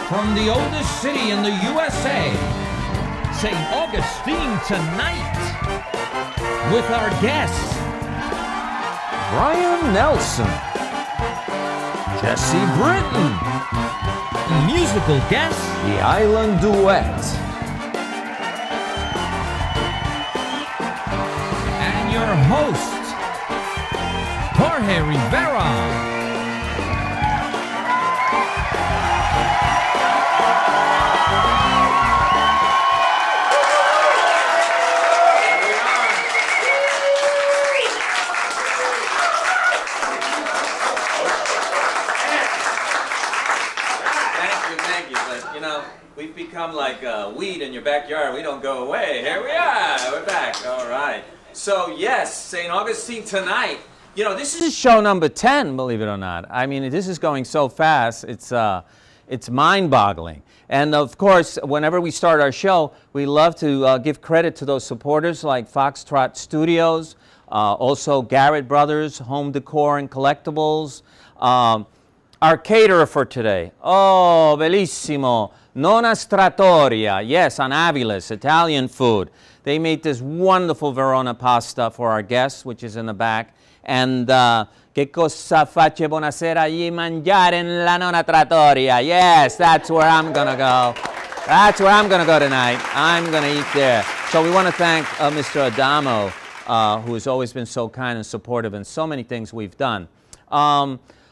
from the oldest city in the USA, St. Augustine tonight, with our guests, Brian Nelson, Jesse Britton, musical guests, The Island Duet, and your host, Jorge Rivera. We've become like weed in your backyard. We don't go away. Here we are. We're back. All right. So, yes, St. Augustine tonight. You know, this is show number 10, believe it or not. I mean, this is going so fast, it's mind-boggling. And of course, whenever we start our show, we love to give credit to those supporters like Foxtrot Studios, also Garrett Brothers, Home Decor and Collectibles. Our caterer for today, oh, bellissimo, Nonna Trattoria, yes, on Aviles, Italian food. They made this wonderful Verona pasta for our guests, which is in the back. And che cosa faccio buonasera gli mangiare in la Nonna Trattoria? Yes, that's where I'm going to go. That's where I'm going to go tonight. I'm going to eat there. So we want to thank Mr. Adamo, who has always been so kind and supportive in so many things we've done.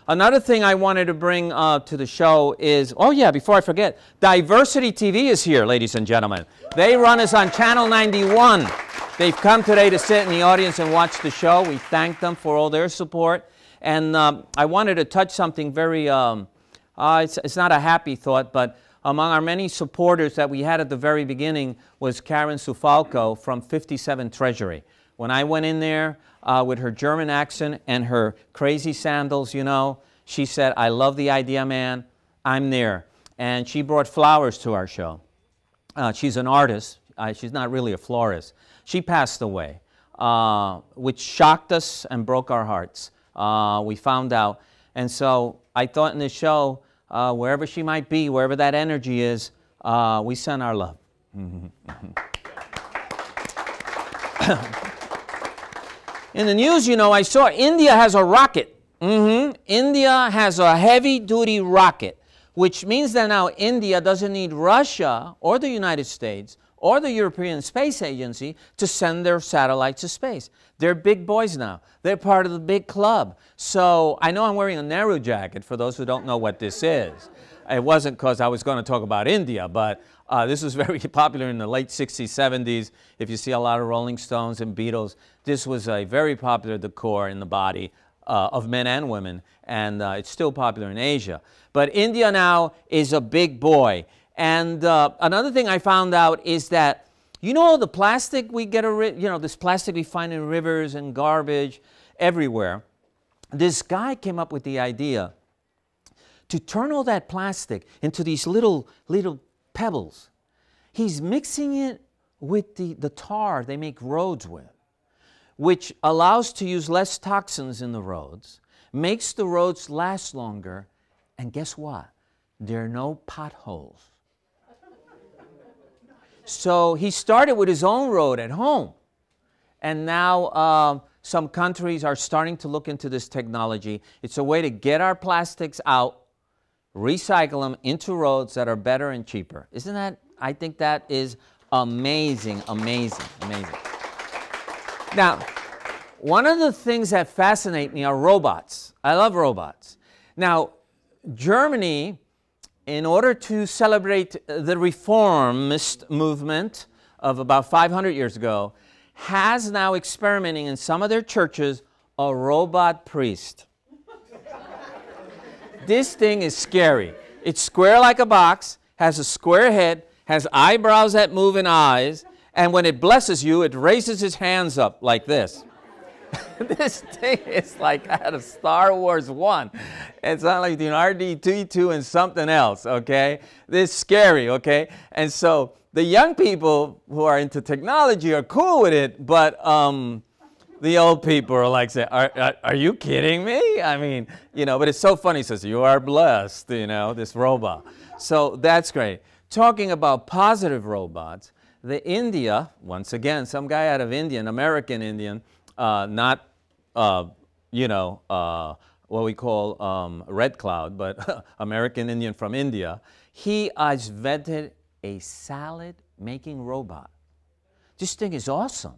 Another thing I wanted to bring to the show is, oh yeah, before I forget, Diversity TV is here, ladies and gentlemen. They run us on Channel 91. They've come today to sit in the audience and watch the show. We thank them for all their support. And I wanted to touch something very, it's not a happy thought, but among our many supporters that we had at the very beginning was Karen Sufalco from 57 Treasury. When I went in there with her German accent and her crazy sandals, you know, she said, I love the idea, man. I'm there. And she brought flowers to our show. She's an artist. She's not really a florist. She passed away, which shocked us and broke our hearts. We found out. And so I thought in this show, wherever she might be, wherever that energy is, we send our love. In the news, you know, I saw India has a rocket. India has a heavy-duty rocket, which means that now India doesn't need Russia or the United States or the European Space Agency to send their satellites to space. They're big boys now. They're part of the big club. So I know I'm wearing a Nehru jacket for those who don't know what this is. It wasn't because I was going to talk about India, but this was very popular in the late 60s, 70s. If you see a lot of Rolling Stones and Beatles, this was a very popular decor in the body of men and women, and it's still popular in Asia. But India now is a big boy. And another thing I found out is that, you know, the plastic we get, this plastic we find in rivers and garbage everywhere. This guy came up with the idea to turn all that plastic into these little pebbles. He's mixing it with the tar they make roads with, which allows to use less toxins in the roads, makes the roads last longer, and guess what? There are no potholes. So he started with his own road at home, and now some countries are starting to look into this technology. It's a way to get our plastics out, recycle them into roads that are better and cheaper. Isn't that, I think that is amazing, amazing, amazing. Now, one of the things that fascinate me are robots. I love robots. Now, Germany, in order to celebrate the reformist movement of about 500 years ago, has now experimenting in some of their churches a robot priest. This thing is scary. It's square like a box, has a square head, has eyebrows that move and eyes, and when it blesses you, it raises its hands up like this. This thing is like out of Star Wars 1. It's not like the RD-22 and something else, okay? This is scary, okay? And so the young people who are into technology are cool with it, but The old people are like saying, are you kidding me? I mean, you know, but it's so funny. He says, you are blessed, you know, this robot. So that's great. Talking about positive robots, the India, once again, some guy out of India, an American Indian, not, you know, what we call Red Cloud, but American Indian from India, he has invented a salad-making robot. This thing is awesome.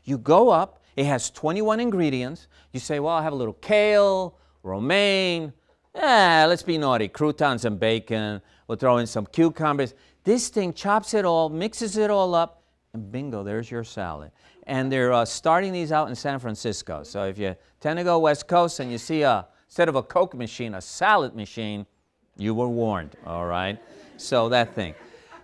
You go up, it has 21 ingredients. You say, well, I'll have a little kale, romaine, let's be naughty, croutons and bacon. We'll throw in some cucumbers. This thing chops it all, mixes it all up, and bingo, there's your salad. And they're starting these out in San Francisco. So if you tend to go West Coast and you see, instead of a Coke machine, a salad machine, you were warned, all right? So that thing.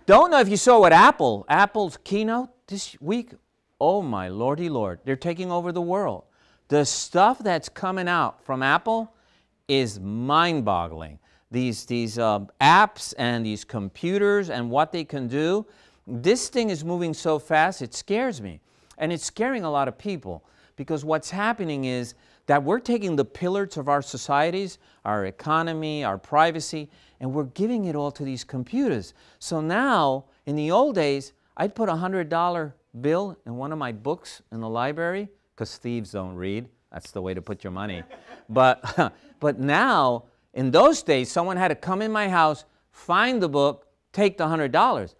Don't know if you saw what Apple's keynote this week. Oh my lordy lord, they're taking over the world. The stuff that's coming out from Apple is mind-boggling. These apps and these computers and what they can do, this thing is moving so fast, it scares me. And it's scaring a lot of people because what's happening is that we're taking the pillars of our societies, our economy, our privacy, and we're giving it all to these computers. So now, in the old days, I'd put a $100 bill in one of my books in the library, because thieves don't read. That's the way to put your money. But now, in those days, someone had to come in my house, find the book, take the $100.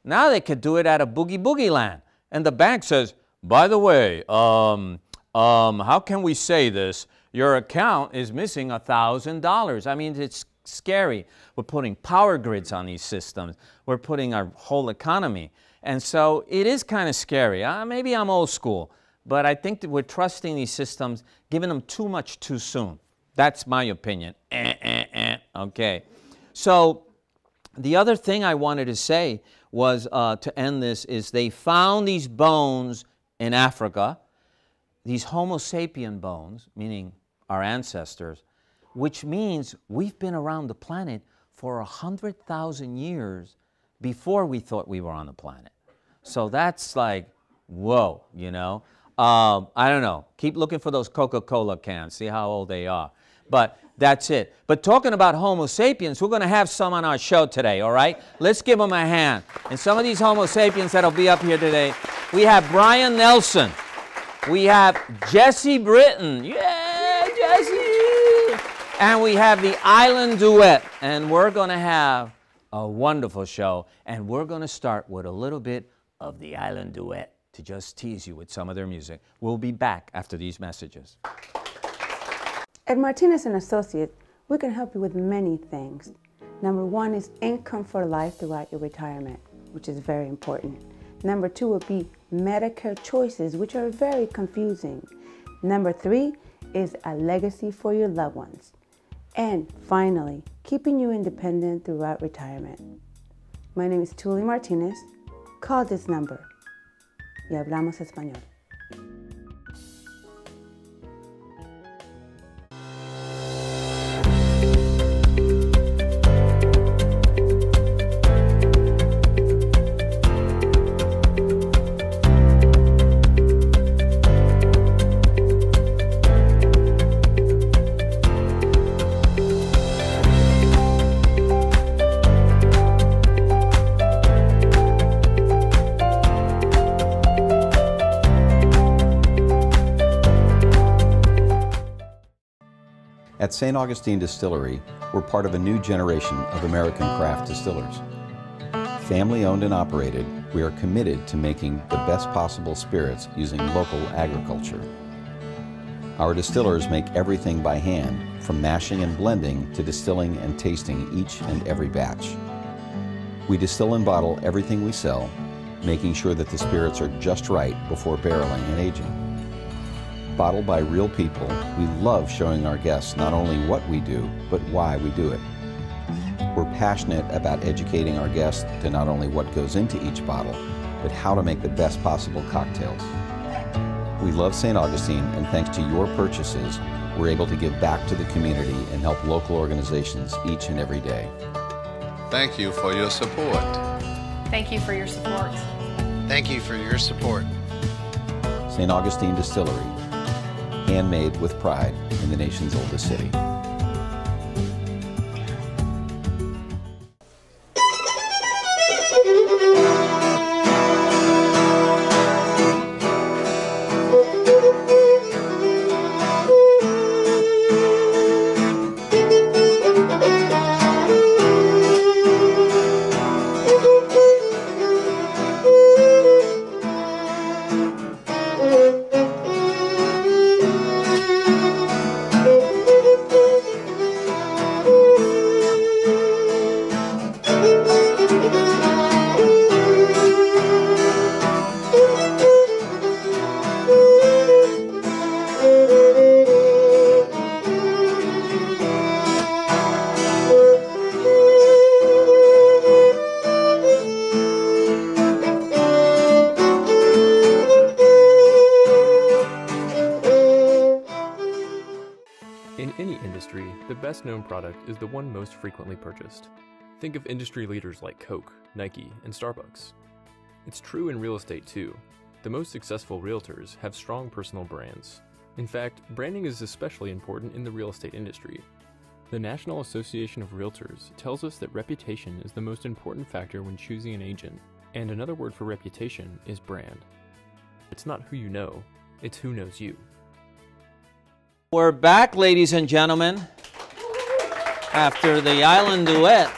Now they could do it at a boogie boogie land. And the bank says, by the way, how can we say this? Your account is missing $1,000. I mean, it's scary. We're putting power grids on these systems. We're putting our whole economy. And so it is kind of scary. Maybe I'm old school, but I think that we're trusting these systems, giving them too much too soon. That's my opinion. Okay. So the other thing I wanted to say was, to end this, is they found these bones in Africa, these Homo sapien bones, meaning our ancestors, which means we've been around the planet for 100,000 years before we thought we were on the planet. So that's like, whoa, you know. I don't know. Keep looking for those Coca-Cola cans, see how old they are. But that's it. But talking about Homo sapiens, we're going to have some on our show today, all right? Let's give them a hand. And some of these Homo sapiens that'll be up here today, we have Brian Nelson. We have Jesse Britton. Yeah, Jesse! And we have the Island Duet. And we're going to have a wonderful show. And we're going to start with a little bit of the Island Duet to just tease you with some of their music. We'll be back after these messages. At Martinez & Associates, we can help you with many things. Number one is income for life throughout your retirement, which is very important. Number two would be Medicare choices, which are very confusing. Number three is a legacy for your loved ones. And finally, keeping you independent throughout retirement. My name is Tuli Martinez. Call this number y hablamos español. At St. Augustine Distillery, we're part of a new generation of American craft distillers. Family owned and operated, we are committed to making the best possible spirits using local agriculture. Our distillers make everything by hand, from mashing and blending to distilling and tasting each and every batch. We distill and bottle everything we sell, making sure that the spirits are just right before barreling and aging. Bottled by real people, we love showing our guests not only what we do, but why we do it. We're passionate about educating our guests to not only what goes into each bottle, but how to make the best possible cocktails. We love St. Augustine, and thanks to your purchases, we're able to give back to the community and help local organizations each and every day. Thank you for your support. Thank you for your support. Thank you for your support. St. Augustine Distillery, handmade with pride in the nation's oldest city. In any industry, the best known product is the one most frequently purchased. Think of industry leaders like Coke, Nike, and Starbucks. It's true in real estate too. The most successful realtors have strong personal brands. In fact, branding is especially important in the real estate industry. The National Association of Realtors tells us that reputation is the most important factor when choosing an agent, and another word for reputation is brand. It's not who you know, it's who knows you. We're back, ladies and gentlemen, after the island duet.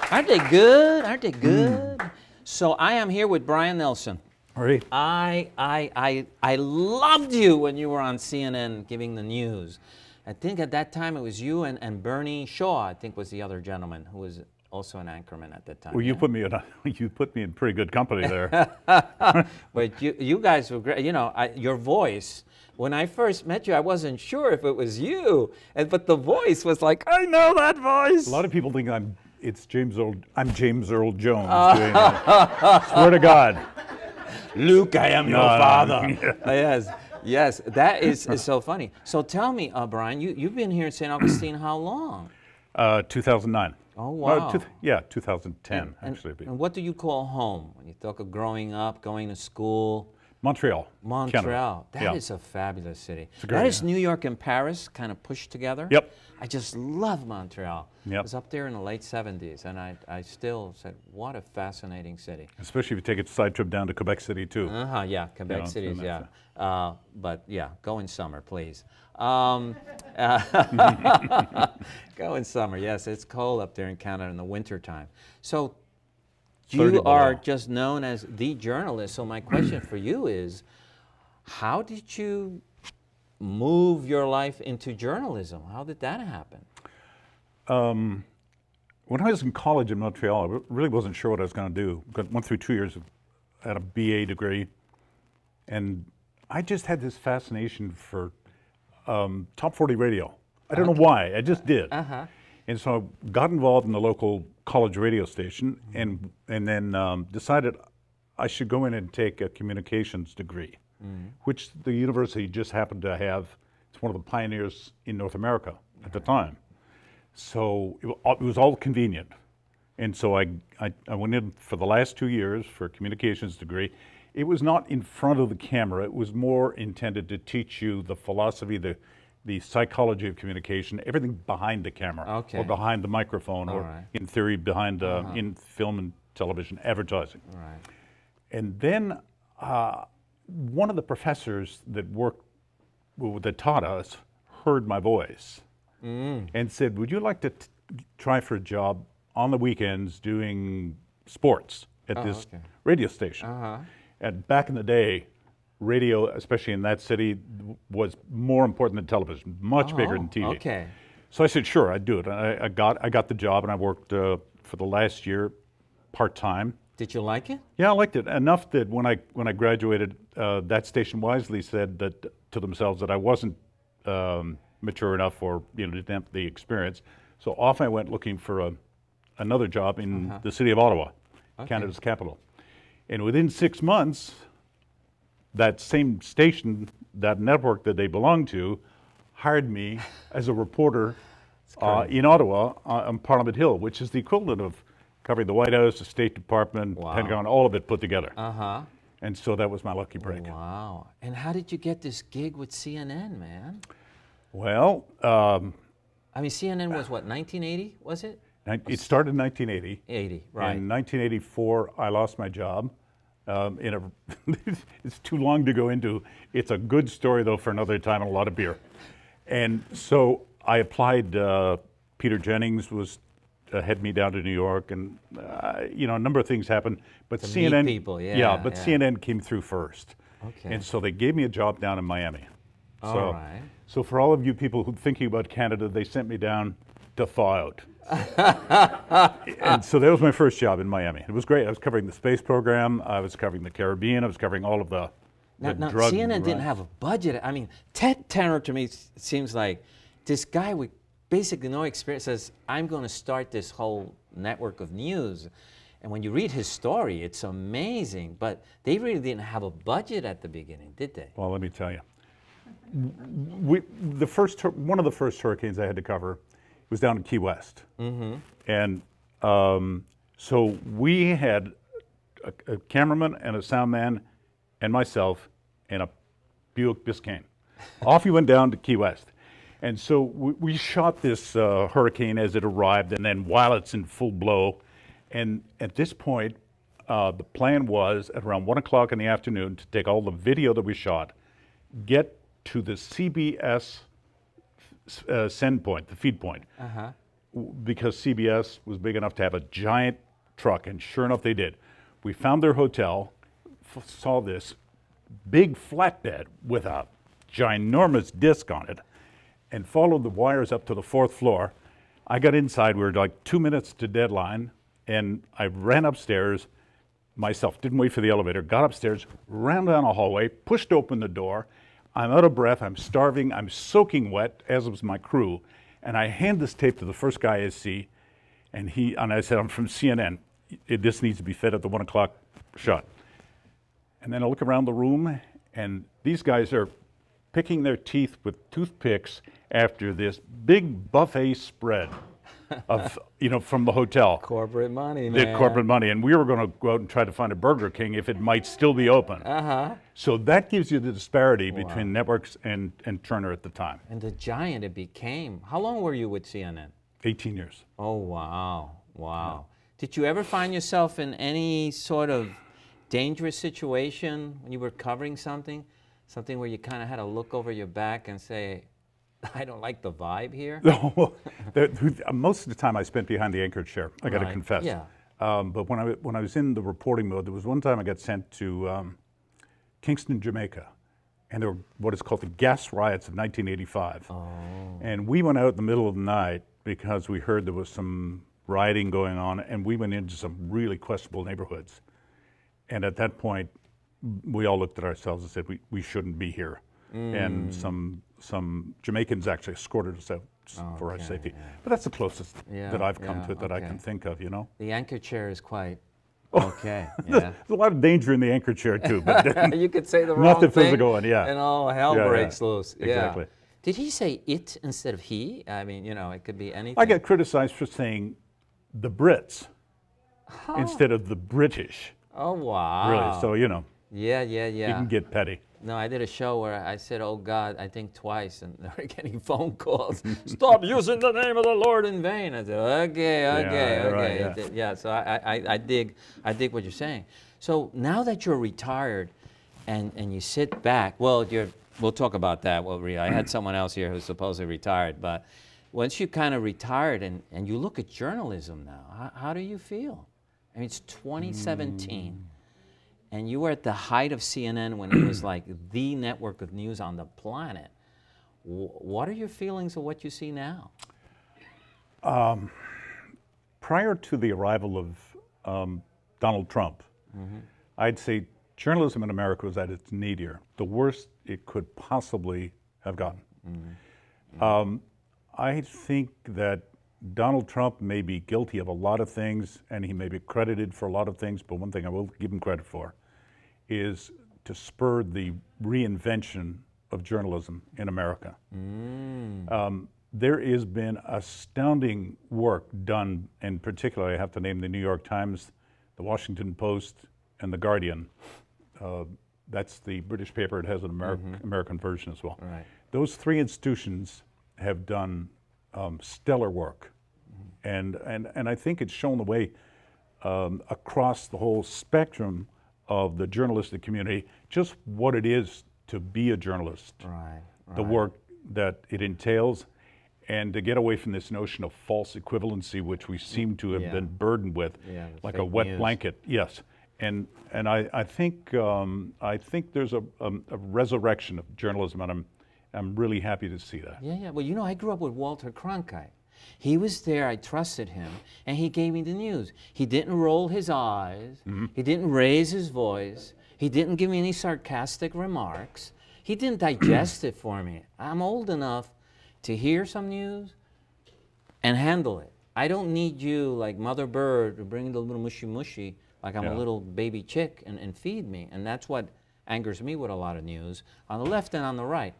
Aren't they good? Aren't they good? So I am here with Brian Nelson. Right. I loved you when you were on CNN giving the news. I think at that time it was you and Bernie Shaw, I think was the other gentleman who was also an anchorman at that time. Well, you put me in pretty good company there. But you guys were great. You know, your voice. When I first met you, I wasn't sure if it was you, but the voice was like, I know that voice. A lot of people think I'm James Earl Jones doing it. Swear to God. Luke, I am your father. Yeah. Yes, that is so funny. So tell me, Brian, you've been here in St. Augustine how long? 2009. Oh, wow. 2010, actually. And what do you call home? When you talk of growing up, going to school? Montreal. Montreal. Canada. That is a fabulous city. Great, that is New York and Paris kind of pushed together. Yep. I just love Montreal. Yep. I was up there in the late 70s, and I still said, what a fascinating city. Especially if you take a side trip down to Quebec City, too. Yeah, Quebec City, yeah. But yeah, go in summer, please. Go in summer, yes. It's cold up there in Canada in the wintertime. So you are just known as the journalist. So my question for you is, how did you move your life into journalism? How did that happen? When I was in college in Montreal, I really wasn't sure what I was going to do. Went through 2 years, had a BA degree, and I just had this fascination for top 40 radio. I don't know why, I just did. And so I got involved in the local college radio station, and then decided I should go in and take a communications degree, which the university just happened to have. It's one of the pioneers in North America at the time. So it was all convenient. And so I went in for the last 2 years for a communications degree. It was not in front of the camera. It was more intended to teach you the philosophy, the psychology of communication, everything behind the camera, or behind the microphone, or in theory behind in film and television advertising. And then one of the professors that taught us heard my voice and said, "Would you like to try for a job on the weekends doing sports at this radio station?" And back in the day, radio, especially in that city, was more important than television, much bigger than TV. So I said, sure, I'd do it. I got the job, and I worked for the last year part-time. Did you like it? Yeah, I liked it enough that when I graduated, that station wisely said that to themselves that I wasn't mature enough or didn't have the experience. So off I went looking for another job in the city of Ottawa, Canada's capital. And within 6 months, that same station, that network that they belonged to, hired me as a reporter in Ottawa on Parliament Hill, which is the equivalent of covering the White House, the State Department, Pentagon, all of it put together. And so that was my lucky break. Wow. And how did you get this gig with CNN, man? Well, I mean, CNN was what, 1980, was it? it started in 1980. 80, right. In 1984, I lost my job. It's too long to go into. It's a good story, though, for another time and a lot of beer. And so I applied. Peter Jennings had me down to New York, and you know, a number of things happened. But To CNN, meet people, yeah, yeah. CNN came through first. Okay. And so they gave me a job down in Miami. All right. So for all of you people who are thinking about Canada, they sent me down to thaw out. And so that was my first job in Miami. It was great. I was covering the space program. I was covering the Caribbean. I was covering all of the Now, drug. CNN didn't have a budget. I mean, Ted Turner to me seems like this guy with basically no experience says, I'm going to start this whole network of news. And when you read his story, it's amazing. But they really didn't have a budget at the beginning, did they? Well, let me tell you. One of the first hurricanes I had to cover was down in Key West. Mm-hmm. And so we had a cameraman and a sound man and myself and a Buick Biscayne. Off we went down to Key West. And so we shot this hurricane as it arrived, and then while it's in full blow. And at this point, the plan was at around 1 o'clock in the afternoon to take all the video that we shot, get to the CBS send point, the feed point, because CBS was big enough to have a giant truck, and sure enough they did. We found their hotel, saw this big flatbed with a ginormous disc on it, and followed the wires up to the 4th floor. I got inside, we were like 2 minutes to deadline, and I ran upstairs myself, didn't wait for the elevator, got upstairs, ran down a hallway, pushed open the door. I'm out of breath, I'm starving, I'm soaking wet, as was my crew, and I hand this tape to the first guy I see, and I said, I'm from CNN. This needs to be fed at the 1 o'clock shot. And then I look around the room, and these guys are picking their teeth with toothpicks after this big buffet spread of, you know, from the hotel. Corporate money, man. The corporate money. And we were going to go out and try to find a Burger King if it might still be open. So that gives you the disparity between networks and Turner at the time. And the giant it became. How long were you with CNN? 18 years. Oh, wow. Wow. Yeah. Did you ever find yourself in any sort of dangerous situation when you were covering something? Something where you kind of had to look over your back and say, I don't like the vibe here? No, most of the time I spent behind the anchor chair, I got to confess. Yeah. But when I was in the reporting mode, there was one time I got sent to Kingston, Jamaica, and there were what is called the gas riots of 1985. Oh. And we went out in the middle of the night because we heard there was some rioting going on, and we went into some really questionable neighborhoods. And at that point, we all looked at ourselves and said, we shouldn't be here. And some Jamaicans actually escorted us out for our safety. Yeah. But that's the closest that I've come to it that I can think of, you know. The anchor chair is quite okay. Yeah. There's a lot of danger in the anchor chair too. But you could say the wrong not the thing, physical one, yeah. And all hell breaks loose. Exactly. Yeah. Did he say it instead of he? I mean, you know, it could be anything. I get criticized for saying the Brits instead of the British. Oh, wow. Really, so, you know. Yeah. You can get petty. No, I did a show where I said, oh, God, I think twice, and they were getting phone calls. Stop using the name of the Lord in vain. I said, okay. Right, yeah, so I dig what you're saying. So now that you're retired and you sit back, well, we'll talk about that. Well, I had someone else here who's supposedly retired, but once you kind of retired and you look at journalism now, how do you feel? I mean, it's 2017. And you were at the height of CNN when it was like the network of news on the planet. What are your feelings of what you see now? Prior to the arrival of Donald Trump, I'd say journalism in America was at its nadir, the worst it could possibly have gotten. I think that Donald Trump may be guilty of a lot of things, and he may be credited for a lot of things, but one thing I will give him credit for is to spur the reinvention of journalism in America. There has been astounding work done, and particularly I have to name the New York Times, the Washington Post, and the Guardian, That's the British paper. It has an American version as well. Right. Those three institutions have done stellar work, and I think it's shown the way across the whole spectrum of the journalistic community, just what it is to be a journalist, Right. the work that it entails, and to get away from this notion of false equivalency, which we seem to have been burdened with, like a wet blanket. Yes, and I think there's a resurrection of journalism, and I'm really happy to see that. Yeah. Well, you know, I grew up with Walter Cronkite. He was there, I trusted him, and he gave me the news. He didn't roll his eyes, he didn't raise his voice, he didn't give me any sarcastic remarks, he didn't digest it for me. I'm old enough to hear some news and handle it. I don't need you, like Mother Bird, to bring the little mushy, like I'm a little baby chick, and feed me. And that's what angers me with a lot of news, on the left and on the right.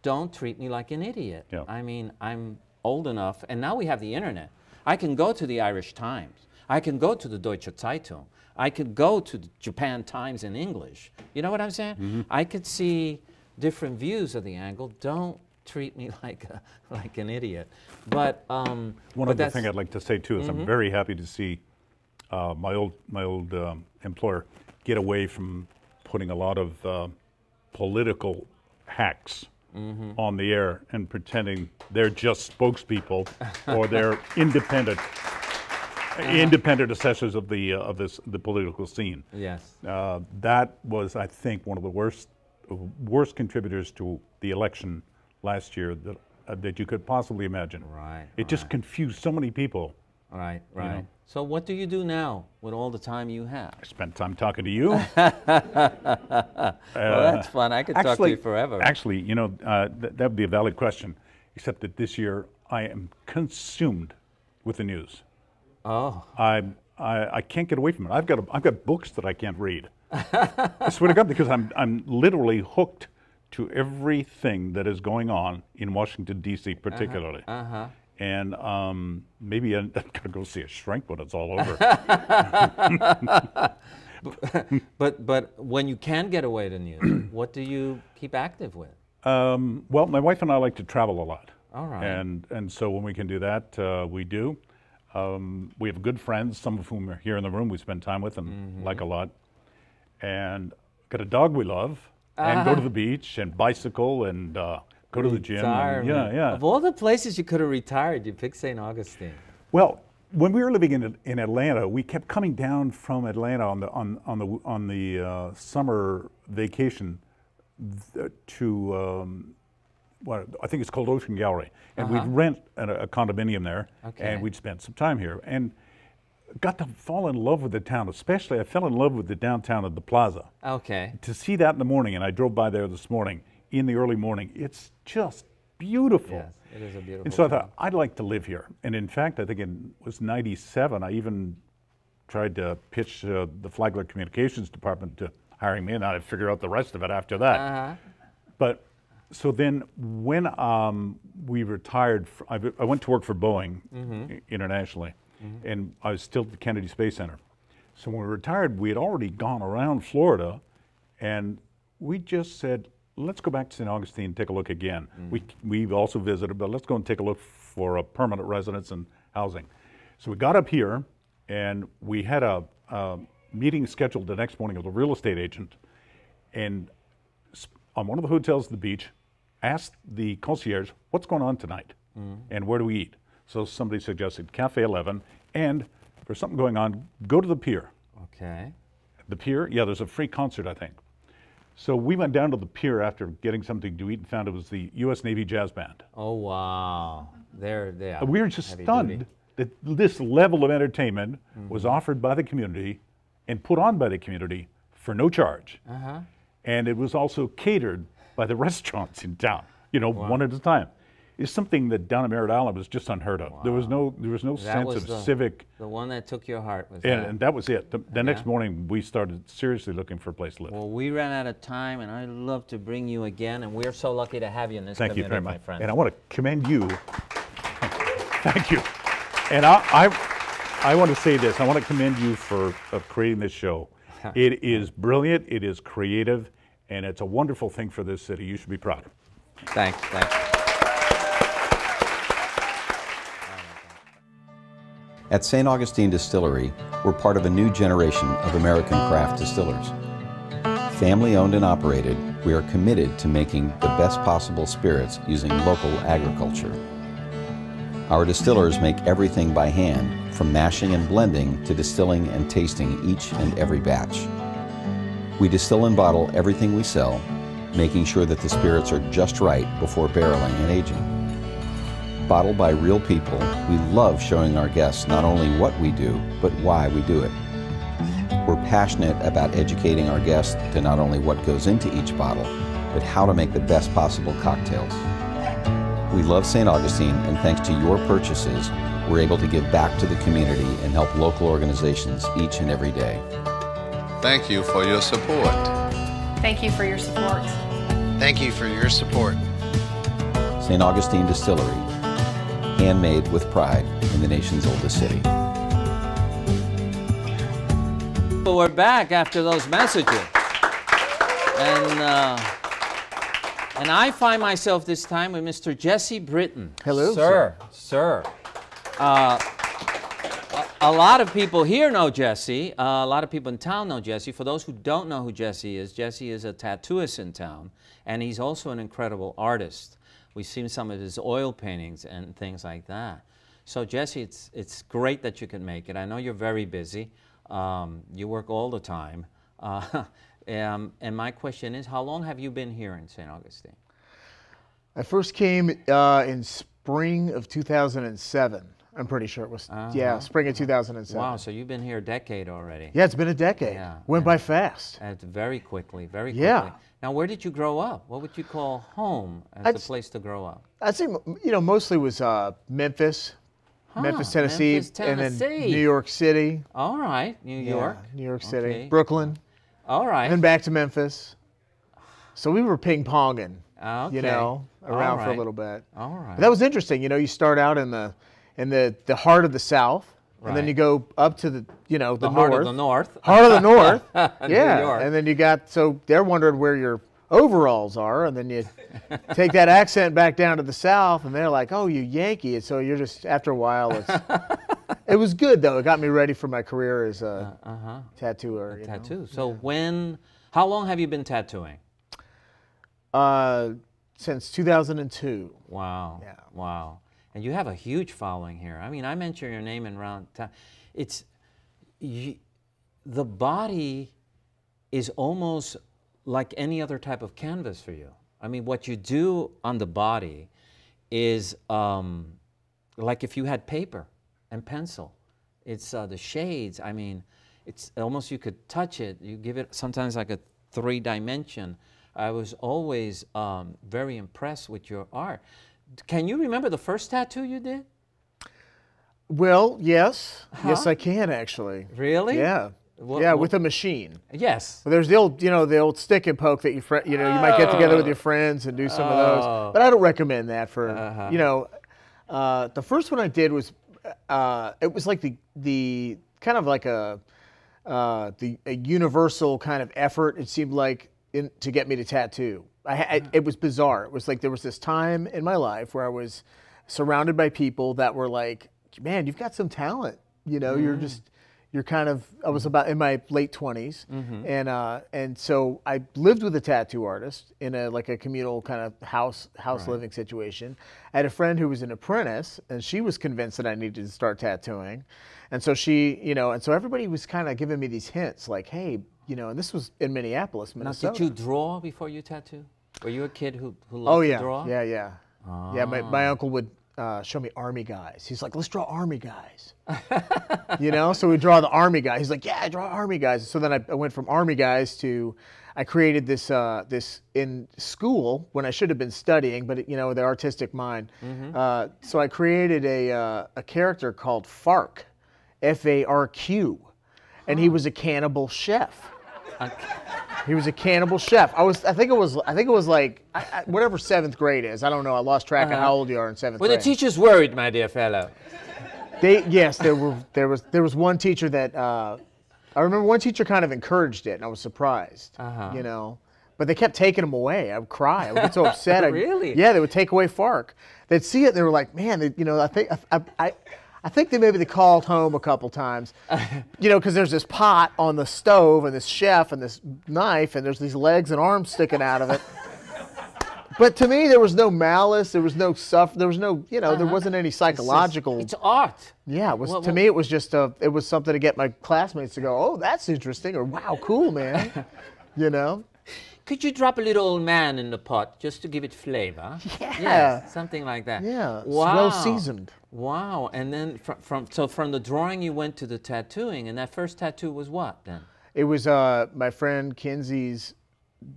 Don't treat me like an idiot. I mean, I'm old enough, and now we have the internet. I can go to the Irish Times. I can go to the Deutsche Zeitung. I could go to the Japan Times in English. You know what I'm saying? I could see different views of the angle. Don't treat me like an idiot. But one other thing I'd like to say too is I'm very happy to see my old employer get away from putting a lot of political hacks on the air and pretending they're just spokespeople or they're independent assessors of the political scene. Yes. That was, I think, one of the worst contributors to the election last year that you could possibly imagine. Right. It just confused so many people. Right. You know? So what do you do now with all the time you have? I spent time talking to you. Well, that's fun. I could talk to you forever. Actually, you know, that would be a valid question, except that this year I am consumed with the news. Oh. I can't get away from it. I've got books that I can't read. I swear to God, because I'm literally hooked to everything that is going on in Washington, D.C. particularly. And maybe I'm going to go see a shrink when it's all over. But when you can get away to news, what do you keep active with? Well, my wife and I like to travel a lot. All right. And so when we can do that, we do. We have good friends, some of whom are here in the room we spend time with and like a lot. And got a dog we love, and go to the beach and bicycle and go to the gym. And, yeah. Of all the places you could have retired, you picked St. Augustine. Well, when we were living in Atlanta, we kept coming down from Atlanta on the summer vacation to what I think it's called Ocean Gallery, and we'd rent a condominium there, and we'd spend some time here, and got to fall in love with the town. Especially, I fell in love with the downtown of the Plaza. Okay. To see that in the morning, and I drove by there this morning in the early morning. It's just beautiful. Yes, it is a beautiful. And so I thought I'd like to live here. And in fact, I think it was '97. I even tried to pitch the Flagler Communications Department to hiring me, and I'd figure out the rest of it after that. But so then, when we retired, I went to work for Boeing internationally, and I was still at the Kennedy Space Center. So when we retired, we had already gone around Florida, and we just said, let's go back to St. Augustine and take a look again. We've also visited, but let's go and take a look for a permanent residence and housing. So we got up here, and we had a meeting scheduled the next morning with a real estate agent, and on one of the hotels at the beach, asked the concierge, what's going on tonight, and where do we eat? So somebody suggested Cafe 11, and for something going on, go to the pier. Okay. The pier? Yeah, there's a free concert, I think. So we went down to the pier after getting something to eat and found it was the U.S. Navy Jazz Band. Oh, wow. They're we were just stunned that this level of entertainment was offered by the community and put on by the community for no charge. And it was also catered by the restaurants in town, you know, one at a time. It's something that down at Merritt Island was just unheard of. There was no sense of civic. The one that took your heart was and that was it. The next morning, we started seriously looking for a place to live. Well, we ran out of time, and I'd love to bring you again, and we're so lucky to have you in this community, Thank you very much, my friend. and I want to commend you. Thank you. And I want to say this. I want to commend you for creating this show. It is brilliant, it is creative, and it's a wonderful thing for this city. You should be proud. Thanks, thanks. At St. Augustine Distillery, we're part of a new generation of American craft distillers. Family owned and operated, we are committed to making the best possible spirits using local agriculture. Our distillers make everything by hand, from mashing and blending to distilling and tasting each and every batch. We distill and bottle everything we sell, making sure that the spirits are just right before barreling and aging. Bottled by real people, we love showing our guests not only what we do, but why we do it. We're passionate about educating our guests to not only what goes into each bottle, but how to make the best possible cocktails. We love St. Augustine, and thanks to your purchases, we're able to give back to the community and help local organizations each and every day. Thank you for your support. Thank you for your support. Thank you for your support. St. Augustine Distillery, handmade with pride in the nation's oldest city. Well, we're back after those messages. And I find myself this time with Mr. Jesse Britton. Hello, Sir. A lot of people here know Jesse. A lot of people in town know Jesse. For those who don't know who Jesse is a tattooist in town, and he's also an incredible artist. We've seen some of his oil paintings and things like that. So Jesse, it's great that you can make it. I know you're very busy. You work all the time. And my question is, how long have you been here in St. Augustine? I first came in spring of 2007. I'm pretty sure it was, yeah, spring of 2007. Wow, so you've been here a decade already. Yeah, it's been a decade. Yeah. Went by fast. Very quickly, very quickly. Yeah. Now, where did you grow up? What would you call home as the place to grow up? I'd say, you know, mostly was Memphis, Memphis, Tennessee, and then New York City. All right, New York. New York City. Okay. Brooklyn. All right. And then back to Memphis. So we were ping-ponging, Okay. you know, around for a right. little bit. All right. But that was interesting. You know, you start out in the heart of the South, and then Right. you go up to the, you know, the heart north. of the north. Heart of the north. New Yeah. York. And then you got, so they're wondering where your overalls are, and then you take that accent back down to the South, and they're like, oh, you Yankee. And so you're just, after a while, it was good, though. It got me ready for my career as a tattooer. You know? Tattoo. So how long have you been tattooing? Since 2002. Wow. Yeah. Wow. And you have a huge following here. I mean, I mention your name in round town. The body is almost like any other type of canvas for you. I mean, what you do on the body is like if you had paper and pencil. It's the shades. I mean, it's almost, you could touch it. You give it sometimes like a 3-dimension. I was always very impressed with your art. Can you remember the first tattoo you did? Well, yes. Yes, I can, actually. Really? Yeah. With a machine. Yes. Well, there's the old stick and poke that you might get together with your friends and do some of those. But I don't recommend that for, you know. The first one I did was, it was like the kind of like a universal kind of effort, it seemed like, to get me to tattoo. It was bizarre. It was like there was this time in my life where I was surrounded by people that were like, man, you've got some talent. You know, you're kind of, I was about in my late 20s. And so I lived with a tattoo artist in a communal kind of house living situation. I had a friend who was an apprentice, and she was convinced that I needed to start tattooing. And so she, you know, and so everybody was kind of giving me these hints like, hey, you know, and this was in Minneapolis, Minnesota. Now, did you draw before you tattoo? Were you a kid who loved to draw? Yeah. Yeah, my uncle would show me army guys. He's like, let's draw army guys. You know, so we draw the army guy. He's like, yeah, I draw army guys. So then I went from army guys to, I created this in school when I should have been studying, but you know, the artistic mind. So I created a character called Farq, F-A-R-Q, and he was a cannibal chef. He was a cannibal chef. I think it was like whatever 7th grade is. I don't know. I lost track of how old you are in 7th grade. Were the teachers worried, my dear fellow? Yes, there was one teacher that I remember one teacher kind of encouraged it, and I was surprised. You know, but they kept taking them away. I would cry. I would get so upset. Really? Yeah, they would take away FARC. They'd see it, and they were like, "Man, you know, I think they called home a couple times, you know, because there's this pot on the stove and this chef and this knife, and there's these legs and arms sticking out of it." But to me, there was no malice. There was no there was no, you know, there wasn't any psychological. It's art. Yeah, it was. To me, it was just it was something to get my classmates to go, "Oh, that's interesting," or "Wow, cool, man," you know. Could you drop a little old man in the pot just to give it flavor? Yeah. Yes, something like that. Yeah. It's Wow. well seasoned. Wow. And then from the drawing you went to the tattooing, and that first tattoo was what then? It was my friend Kinsey's.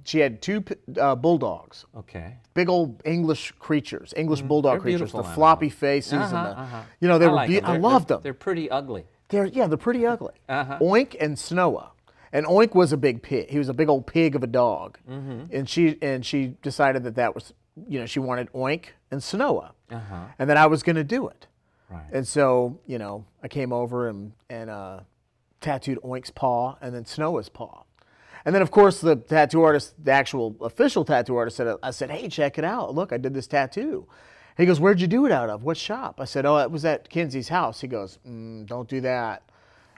She had two bulldogs. Okay. Big old English creatures, English bulldog creatures, the animals. floppy faces, and the, you know, they were. I loved them. They're pretty ugly. They're pretty ugly. Oink and Snowa, and Oink was a big pig. He was a big old pig of a dog, and she decided that was, you know, she wanted Oink and Snowa, and that I was going to do it. Right. And so, you know, I came over and tattooed Oink's paw and then Snowa's paw. And then, of course, the tattoo artist, the actual official tattoo artist, I said, "Hey, check it out. Look, I did this tattoo." He goes, "Where'd you do it out of? What shop?" I said, "Oh, it was at Kinsey's house." He goes, "Don't do that."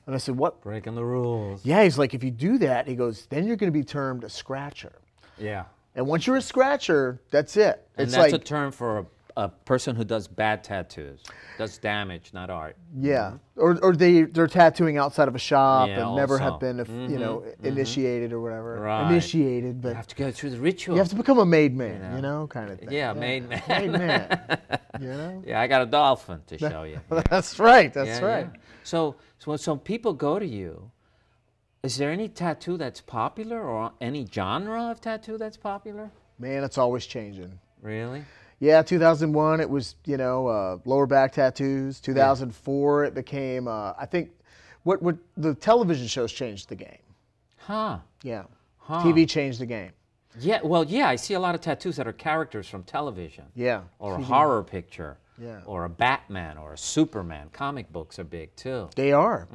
And I said, "What?" Breaking the rules. Yeah, he's like, "If you do that," he goes, "then you're going to be termed a scratcher." Yeah. And once you're a scratcher, that's it. And it's that's like, a term for a person who does bad tattoos, does damage, not art. yeah, or they're tattooing outside of a shop Yeah, and never also. have been, you know, initiated or whatever. Right. Initiated, but You have to go through the ritual. you have to become a made man, you know, kind of thing. Yeah, made man. Made man. You know. Yeah, I got a dolphin to show you. That's right. That's Yeah, right. yeah. So people go to you. Is there any tattoo that's popular, or any genre of tattoo that's popular? Man, it's always changing. Really? Yeah, 2001 it was, you know, lower back tattoos. 2004 it became, I think, what the television shows changed the game. Huh. Yeah. Huh. TV changed the game. Yeah. Well, yeah. I see a lot of tattoos that are characters from television. Yeah. Or a TV. horror picture. Yeah. Or a Batman or a Superman. Comic books are big too. They are.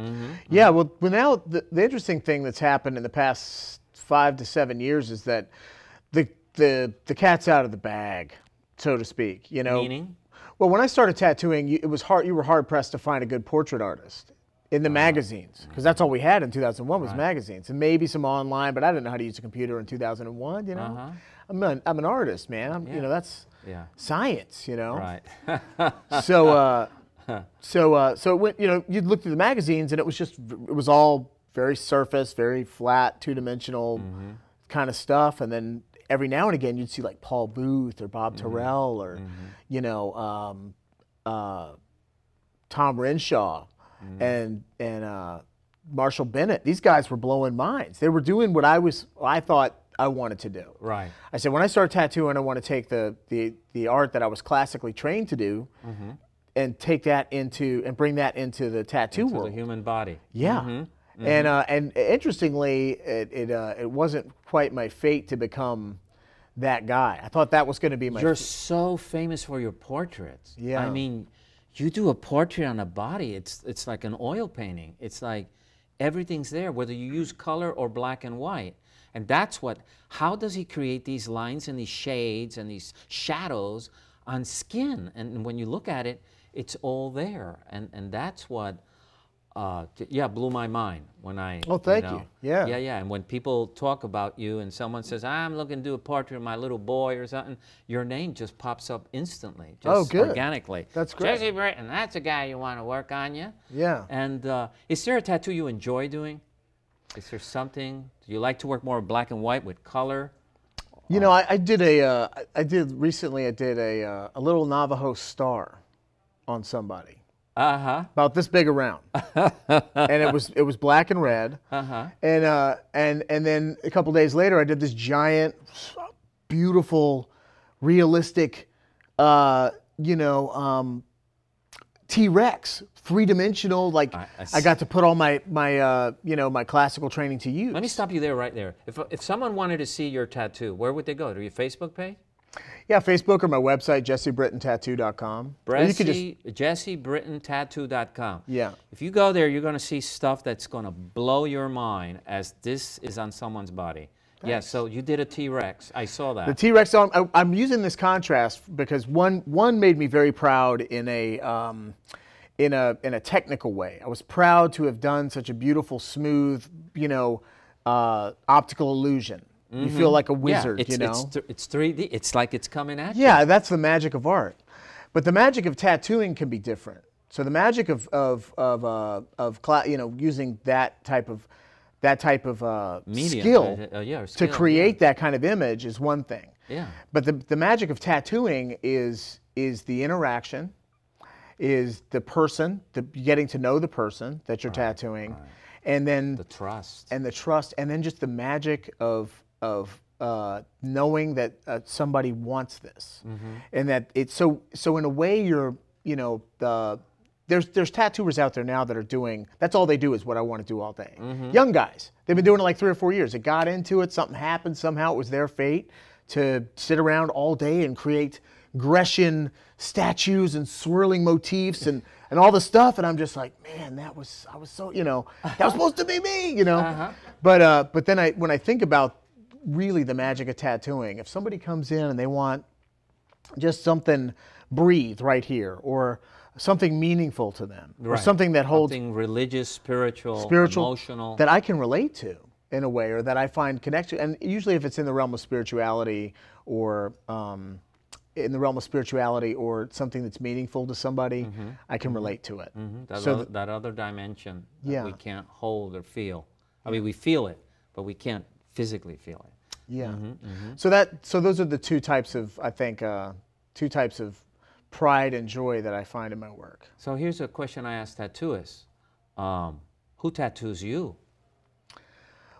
Yeah. Well, now the interesting thing that's happened in the past 5 to 7 years is that the cat's out of the bag, so to speak. You know. Meaning? Well, when I started tattooing, it was hard. You were hard pressed to find a good portrait artist in the magazines, because that's all we had in 2001 was magazines, and maybe some online. But I didn't know how to use a computer in 2001. You know, I'm an artist, man. You know, that's science. You know. Right. So when, you know, you'd look through the magazines, and it was all very surface, very flat, two-dimensional kind of stuff, and then every now and again you'd see like Paul Booth or Bob Terrell or you know, Tom Renshaw and Marshall Bennett. These guys were blowing minds. They were doing what I thought I wanted to do. Right. I said, when I start tattooing, I want to take the art that I was classically trained to do and take that and bring that into the tattoo world. The human body. Yeah. And interestingly, it wasn't quite my fate to become that guy. I thought that was going to be my. You're so famous for your portraits. Yeah. I mean, you do a portrait on a body. It's like an oil painting. It's like everything's there, whether you use color or black and white. And that's what. How does he create these lines and these shades and these shadows on skin? And when you look at it, it's all there. And that's what. Blew my mind when I. Oh, thank you. Yeah. Yeah. And when people talk about you and someone says, "I'm looking to do a portrait of my little boy" or something, your name just pops up instantly, just good. organically. That's great. Jesse Britton, that's a guy you want to work on you. Yeah. And is there a tattoo you enjoy doing? Is there something? Do you like to work more black and white with color? You know, I did recently a little Navajo star on somebody. About this big around, and it was black and red. And then a couple days later, I did this giant, beautiful, realistic, T-Rex, three-dimensional. Like I got to put all my classical training to use. Let me stop you there, right there. If someone wanted to see your tattoo, where would they go? To your Facebook page? Yeah, Facebook or my website, jessebrittontattoo.com. JesseBrittonTattoo.com. Yeah. If you go there, you're going to see stuff that's going to blow your mind as this is on someone's body. Yeah, so you did a T-Rex. I saw that. The T-Rex, I'm using this contrast because one made me very proud in a technical way. I was proud to have done such a beautiful, smooth, optical illusion. You feel like a wizard, it's 3D. It's like it's coming at you. Yeah, that's the magic of art. But the magic of tattooing can be different. So the magic of using that type of Medium, skill skill to create that kind of image is one thing. Yeah. But the magic of tattooing is the interaction, is the person, getting to know the person that you're tattooing, and then the trust, and then just the magic of knowing that somebody wants this, and that it's so in a way you're there's tattooers out there now that are doing, that's all they do is what I want to do all day. Young guys, they've been doing it like 3 or 4 years. They got into it, something happened, somehow it was their fate to sit around all day and create Grecian statues and swirling motifs and all the stuff, and I'm just like, man, I was so, that was supposed to be me, But then when I think about really the magic of tattooing, if somebody comes in and they want just something breathe right here, or something meaningful to them, or something that holds something religious, spiritual, emotional, that I can relate to in a way, or that I find connection. And usually, if it's in the realm of spirituality, or something that's meaningful to somebody, I can relate to it. That other dimension that we can't hold or feel. I mean, we feel it, but we can't physically feel it. Yeah. So those are the two types of, I think, pride and joy that I find in my work. So here's a question I ask tattooists. Who tattoos you?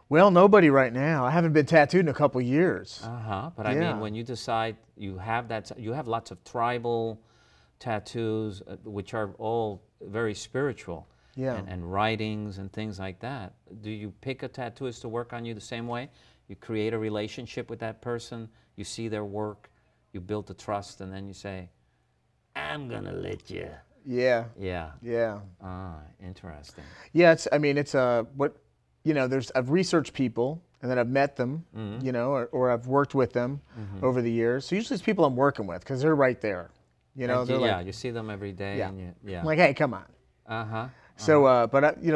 Well, nobody right now. I haven't been tattooed in a couple years. But I mean, when you decide you have lots of tribal tattoos, which are all very spiritual, and writings and things like that. Do you pick a tattooist to work on you the same way? You create a relationship with that person, you see their work, you build the trust, and then you say, I'm gonna let you. Yeah. Yeah. Yeah. Interesting. Yeah, I've researched people, and then I've met them, or I've worked with them over the years. So usually it's people I'm working with, because they're right there. You see them every day. Yeah. And I'm like, hey, come on. So,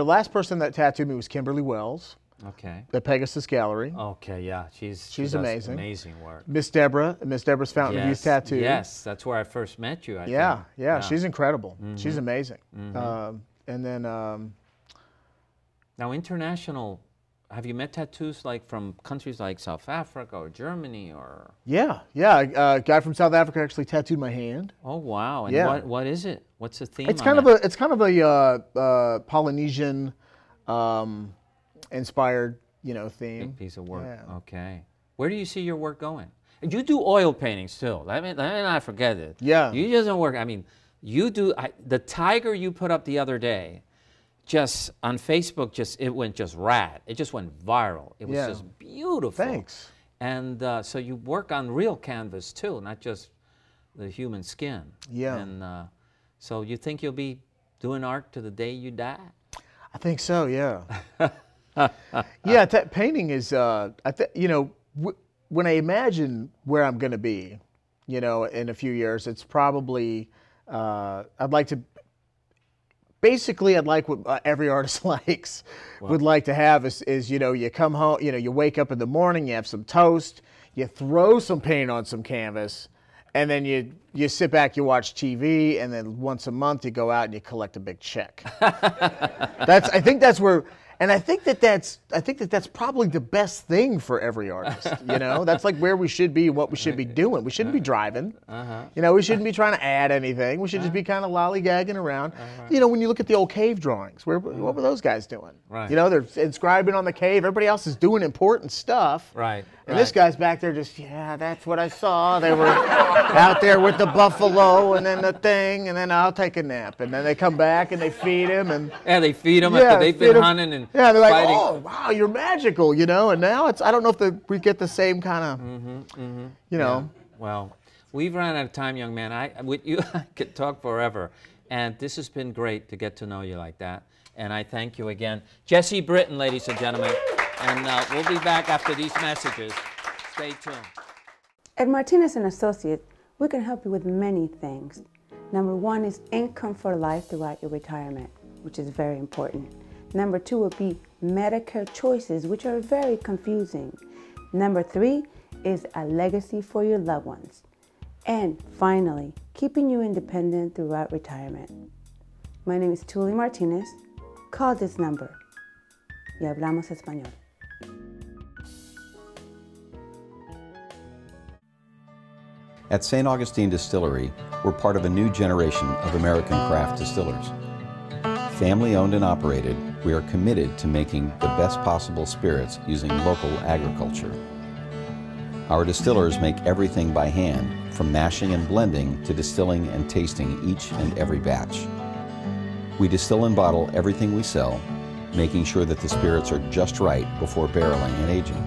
last person that tattooed me was Kimberly Wells. Okay. At Pegasus Gallery. Okay, yeah, she's amazing. Amazing work. Miss Deborah's Fountain of Youth Tattoo. Yes, that's where I first met you. I think. Yeah, she's incredible. She's amazing. And then now international. Have you met tattoos like from countries like South Africa or Germany or? Yeah. A guy from South Africa actually tattooed my hand. Oh wow! And what is it? What's the theme? It's kind of a Polynesian inspired theme. Big piece of work. Yeah. Okay. Where do you see your work going? And you do oil paintings too. Let me not forget it. Yeah. You just don't work. I mean, you do the tiger you put up the other day. Just on Facebook, it went rad. It just went viral. It was just beautiful. Thanks. And so you work on real canvas too, not just the human skin. Yeah. And so you think you'll be doing art to the day you die? I think so. Yeah. Painting is. When I imagine where I'm going to be, in a few years, it's probably. I'd like what every artist likes, would like to have is you come home, you wake up in the morning, you have some toast, you throw some paint on some canvas, and then you sit back, you watch TV, and then once a month you go out and you collect a big check. I think that's probably the best thing for every artist. That's like where we should be and what we should be doing. We shouldn't be driving. We shouldn't be trying to add anything. We should just be kind of lollygagging around. When you look at the old cave drawings, what were those guys doing? Right. They're inscribing on the cave. Everybody else is doing important stuff. Right. And this guy's back there just, that's what I saw. They were out there with the buffalo and then the thing, and then I'll take a nap. And then they come back and they feed him. They feed him after they've been hunting and they're like, fighting. oh, wow, you're magical, And now I don't know if we get the same kind of, Well, we've run out of time, young man. With you, I could talk forever. And this has been great to get to know you like that. And I thank you again. Jesse Britton, ladies and gentlemen. And we'll be back after these messages. Stay tuned. At Martinez and Associates, we can help you with many things. Number one is income for life throughout your retirement, which is very important. Number two would be Medicare choices, which are very confusing. Number three is a legacy for your loved ones. And finally, keeping you independent throughout retirement. My name is Tuli Martinez. Call this number. Y hablamos español. At St. Augustine Distillery, we're part of a new generation of American craft distillers. Family owned and operated, we are committed to making the best possible spirits using local agriculture. Our distillers make everything by hand, from mashing and blending to distilling and tasting each and every batch. We distill and bottle everything we sell, making sure that the spirits are just right before barreling and aging.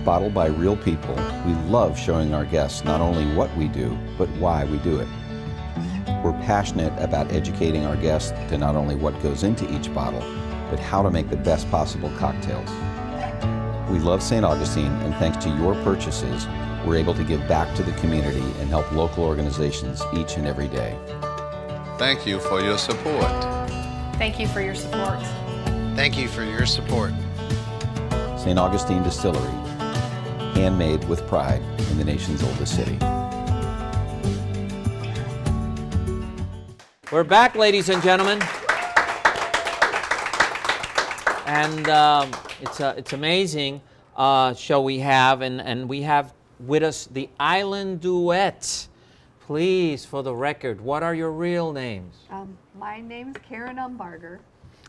Bottled by real people, we love showing our guests not only what we do, but why we do it. We're passionate about educating our guests to not only what goes into each bottle, but how to make the best possible cocktails. We love St. Augustine, and thanks to your purchases, we're able to give back to the community and help local organizations each and every day. Thank you for your support. Thank you for your support. Thank you for your support. St. Augustine Distillery, handmade with pride in the nation's oldest city. We're back, ladies and gentlemen. And it's amazing show we have, and we have with us the Island Duet. Please, for the record, what are your real names? My name's Karen Umbarger.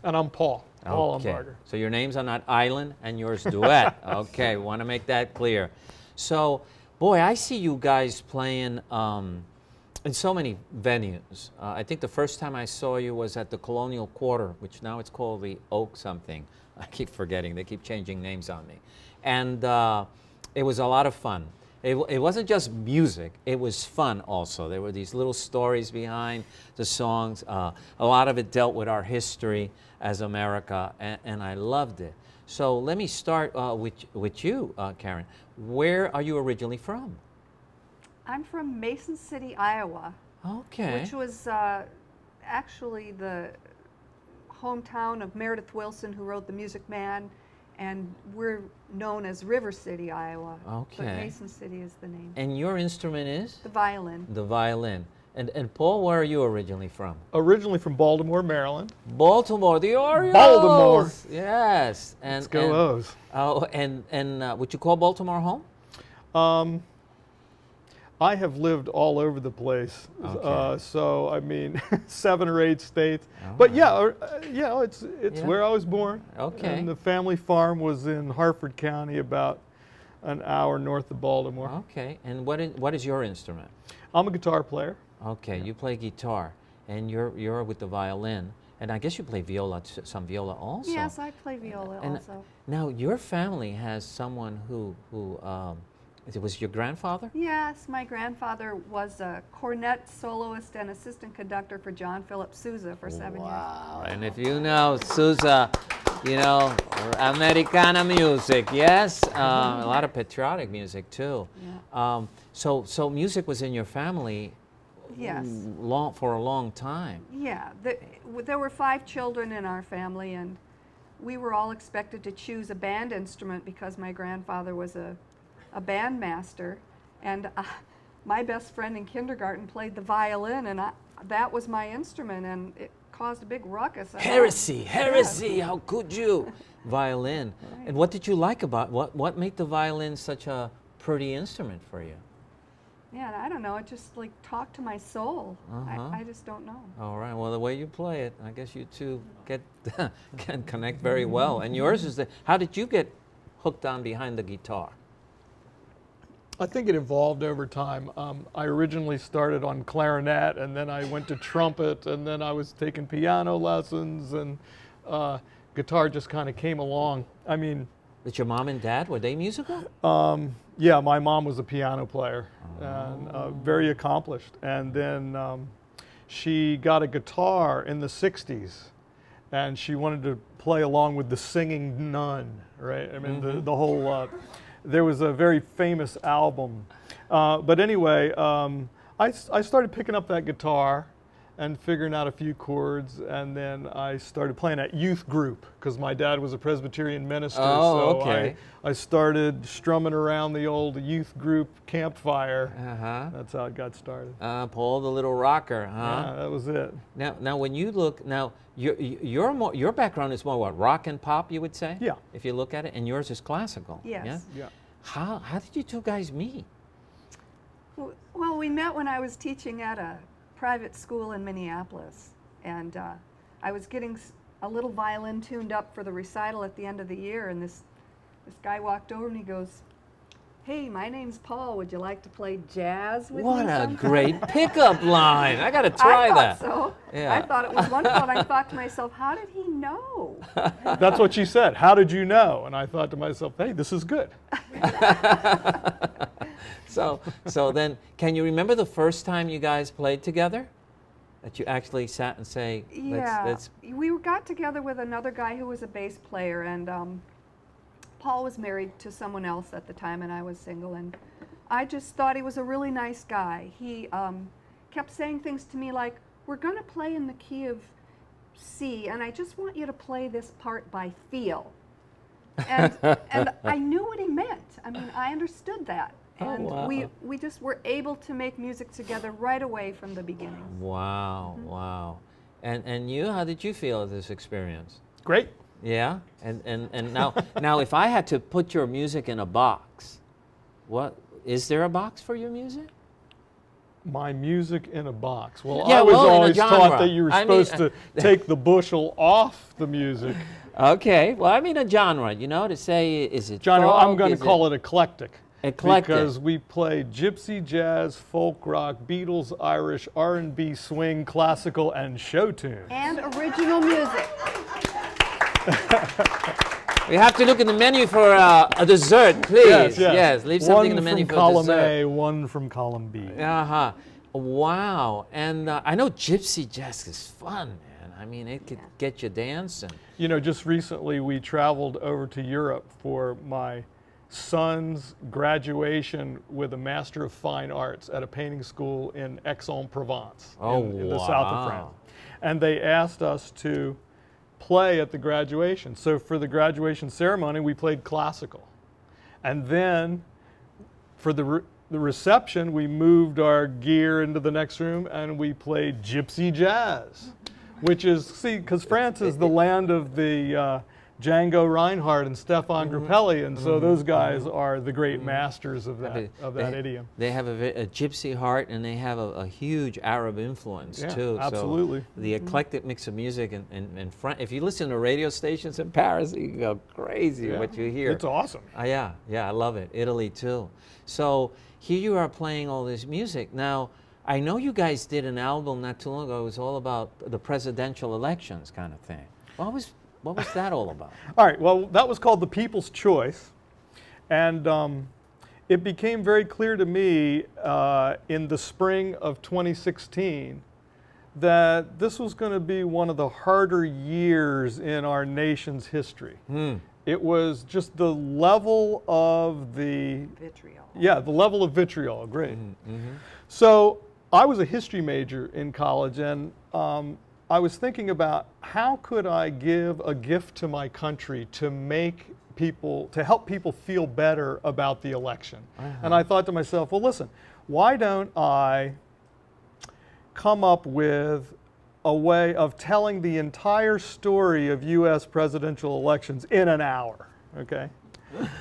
And I'm Paul. Paul Umbarger. So your names are not Island and yours Duet. Okay, want to make that clear. So, boy, I see you guys playing in so many venues. I think the first time I saw you was at the Colonial Quarter, which now it's called the Oak something. I keep forgetting. They keep changing names on me. And it was a lot of fun. It wasn't just music, it was fun also. There were these little stories behind the songs. A lot of it dealt with our history as America, and I loved it. So let me start with you, Karen. Where are you originally from? I'm from Mason City, Iowa. Okay. Which was actually the hometown of Meredith Willson, who wrote The Music Man. And we're known as River City, Iowa. Okay. But Mason City is the name. And your instrument is? The violin. The violin. And Paul, where are you originally from? Originally from Baltimore, Maryland. Baltimore, the Orioles. Baltimore. Yes. Let's go O's. Oh, and would you call Baltimore home? I have lived all over the place. Okay. So I mean, 7 or 8 states. But yeah, it's where I was born. Okay. And the family farm was in Harford County, about an hour north of Baltimore. Okay. And what is your instrument? I'm a guitar player. Okay, you play guitar, and you're with the violin, and I guess you play viola, some viola also. Yes, I play viola also. Now your family has someone who was your grandfather? Yes, my grandfather was a cornet soloist and assistant conductor for John Philip Sousa for 7 years. Wow, and if you know Sousa, you know, Americana music, yes? A lot of patriotic music too. Yeah. So music was in your family. Yes. For a long time. Yeah, there were 5 children in our family, and we were all expected to choose a band instrument because my grandfather was a band master, and my best friend in kindergarten played the violin, and that was my instrument, and it caused a big ruckus. Heresy, heresy, how could you? Violin. Right. And what did you like about what made the violin such a pretty instrument for you? Yeah, I don't know. It just like talked to my soul. I just don't know. All right. Well, the way you play it, I guess you two can connect very well. And yours is how did you get hooked on behind the guitar? I think it evolved over time. I originally started on clarinet, and then I went to trumpet, and then I was taking piano lessons, and guitar just kind of came along. I mean, Did your mom and dad, were they musical? Yeah, my mom was a piano player and very accomplished. And then she got a guitar in the 60s and she wanted to play along with the singing nun, right? I mean, the whole, there was a very famous album. But anyway, I started picking up that guitar and figuring out a few chords, and then I started playing at youth group because my dad was a Presbyterian minister. Oh, so okay. I started strumming around the old youth group campfire. That's how it got started. Paul the Little Rocker, huh? Yeah, that was it. Now when you look, your background is more what, rock and pop, you would say? Yeah. If you look at it, and yours is classical. Yes. Yeah. How did you two guys meet? Well, we met when I was teaching at a private school in Minneapolis, and I was getting a little violin tuned up for the recital at the end of the year, and this guy walked over and he goes, "Hey, my name's Paul. Would you like to play jazz with me What a sometime?" great pickup line! I got to try that. So. Yeah. I thought it was wonderful, and I thought to myself, how did he know? That's what she said. How did you know? And I thought to myself, hey, this is good. So then, can you remember the first time you guys played together? That you actually sat and say, let's... We got together with another guy who was a bass player, and Paul was married to someone else at the time, and I was single, and I just thought he was a really nice guy. He kept saying things to me like, we're going to play in the key of C, and I just want you to play this part by feel. And I knew what he meant. I mean, I understood that. And we just were able to make music together right away from the beginning. Wow, wow. And you, how did you feel at this experience? Great. Yeah? And now if I had to put your music in a box, is there a box for your music? My music in a box. Well, yeah, I was always taught taught that you were supposed to take the bushel off the music. Okay, well, I mean a genre, you know, to say, is it Genre, folk, I'm going to call it eclectic. Eclectic. Because we play gypsy, jazz, folk rock, Beatles, Irish, R&B, swing, classical, and show tunes. And original music. We have to look in the menu for a dessert, please. Yes, leave something in the menu for dessert. One from column A, one from column B. Wow. And I know gypsy jazz is fun, man. I mean, it could get you dancing. You know, just recently we traveled over to Europe for my son's graduation with a Master of Fine Arts at a painting school in Aix-en-Provence in the south of France. And they asked us to play at the graduation. So for the graduation ceremony, we played classical. And then for the reception, we moved our gear into the next room and we played gypsy jazz, which is, see, because France is the land of the Django Reinhardt and Stefan Grappelli, and so those guys are the great masters of that idiom. They have a gypsy heart, and they have a huge Arab influence too. Absolutely. So the eclectic mix of music in France. If you listen to radio stations in Paris, you can go crazy what you hear. It's awesome. Yeah, I love it. Italy too. So here you are playing all this music. Now, I know you guys did an album not too long ago. It was all about the presidential elections kind of thing. What was that all about? All right, well, that was called The People's Choice. And it became very clear to me in the spring of 2016 that this was going to be one of the harder years in our nation's history. It was just the level of the... Vitriol. Yeah, the level of vitriol, great. So I was a history major in college, and I was thinking about how could I give a gift to my country to make people, to help people feel better about the election. And I thought to myself, well, listen, why don't I come up with a way of telling the entire story of US presidential elections in an hour, okay?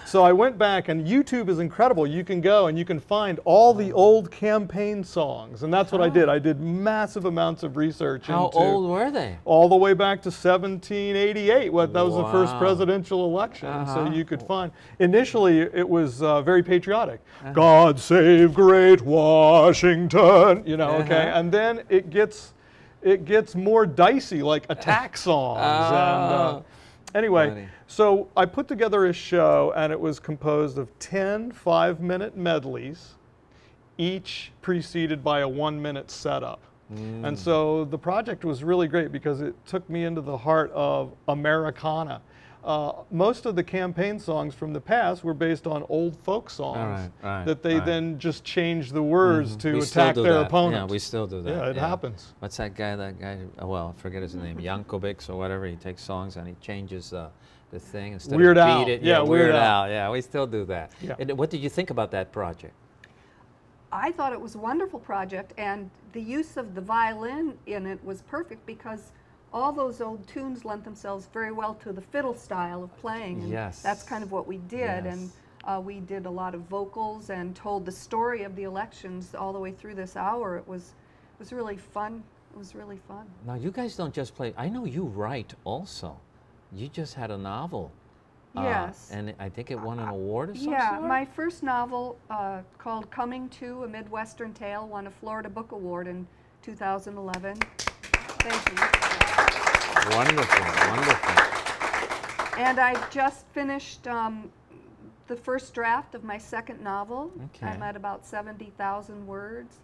So I went back, and YouTube is incredible. You can go and you can find all the old campaign songs, and that's what I did. I did massive amounts of research. How old were they? All the way back to 1788. That was the first presidential election. So you could find. Initially, it was very patriotic. God save great Washington. You know, okay, and then it gets more dicey, like attack songs Anyway, funny. so I put together a show, and it was composed of 10 5-minute medleys, each preceded by a 1-minute setup. And so the project was really great because it took me into the heart of Americana. Most of the campaign songs from the past were based on old folk songs that they then just changed the words to attack their opponent. Yeah, we still do that. Yeah, it happens. What's that guy? Well, I forget his name, Yankovic or whatever. He takes songs and he changes the thing instead Weird of Al. beat it. Yeah, Weird Al. Yeah, we still do that. Yeah. And what did you think about that project? I thought it was a wonderful project, and the use of the violin in it was perfect because all those old tunes lent themselves very well to the fiddle style of playing. And that's kind of what we did. And we did a lot of vocals and told the story of the elections all the way through this hour. It was really fun. It was really fun. Now, you guys don't just play. I know you write also. You just had a novel. Yes. And I think it won an award or something? Yeah, my first novel called Coming To, A Midwestern Tale won a Florida Book Award in 2011. Thank you. Wonderful, wonderful. And I just finished the first draft of my second novel. Okay. I'm at about 70,000 words.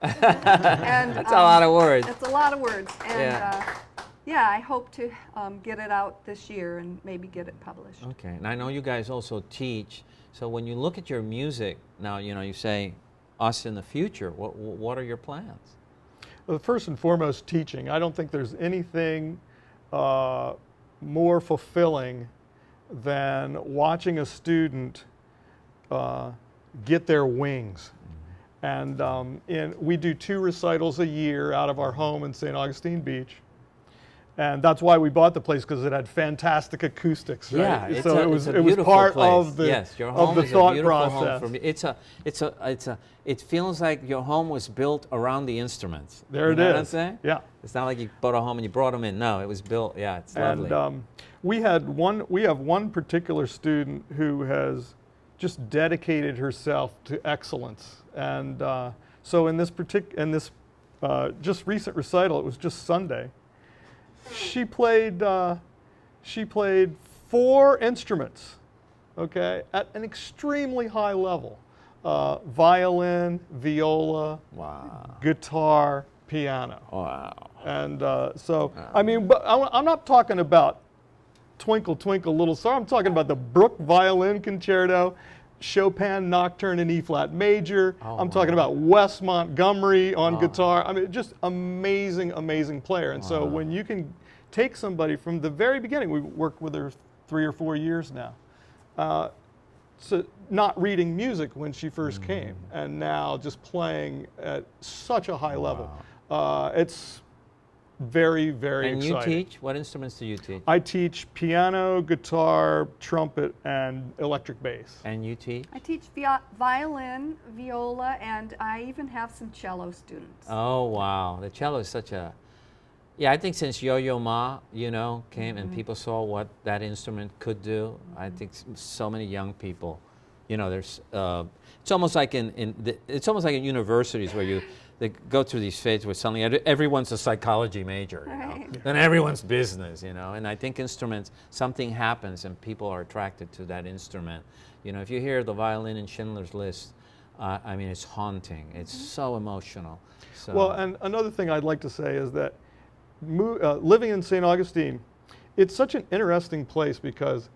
And, that's a lot of words. It's a lot of words. And yeah, yeah, I hope to get it out this year and maybe get it published. Okay, and I know you guys also teach. So when you look at your music now, you say us in the future. What are your plans? Well, first and foremost, teaching. I don't think there's anything more fulfilling than watching a student get their wings. And we do 2 recitals a year out of our home in St. Augustine Beach. And that's why we bought the place, because it had fantastic acoustics, right? Yeah, so it was part place. of the your home of the is thought a beautiful process. Home for me. It feels like your home was built around the instruments. There it is. You know what I'm saying? Yeah. It's not like you bought a home and you brought them in. No, it was built. Yeah, it's lovely. And we have one particular student who has just dedicated herself to excellence. And so in this just recent recital, it was just Sunday. She played 4 instruments, okay, at an extremely high level. Violin, viola, guitar, piano. Wow. And I mean, but I'm not talking about Twinkle, Twinkle, Little Star. I'm talking about the Bruch Violin Concerto, Chopin Nocturne in E-flat major. I'm talking about Wes Montgomery on guitar. I mean, just amazing, amazing player. And so when you can take somebody from the very beginning, we've worked with her 3 or 4 years now, so not reading music when she first came, and now just playing at such a high level. It's very, very exciting. And you teach? What instruments do you teach? I teach piano, guitar, trumpet, and electric bass. And you teach? I teach violin, viola, and I even have some cello students. Oh, wow. The cello is such a... Yeah, I think since Yo-Yo Ma, came and people saw what that instrument could do, I think so many young people, there's... it's almost like it's almost like in universities where they go through these phases where suddenly everyone's a psychology major, and everyone's business, and I think instruments, something happens and people are attracted to that instrument. If you hear the violin in Schindler's List, I mean, it's haunting. It's so emotional. So. Well, and another thing I'd like to say is that living in St. Augustine, it's such an interesting place because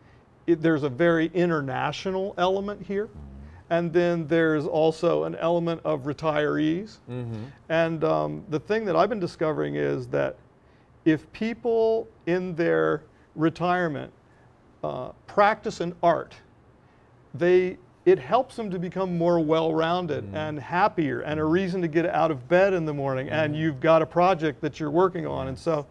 there's a very international element here. And then there's also an element of retirees. And the thing that I've been discovering is that if people in their retirement practice an art, it helps them to become more well-rounded and happier, and a reason to get out of bed in the morning, and you've got a project that you're working on. And so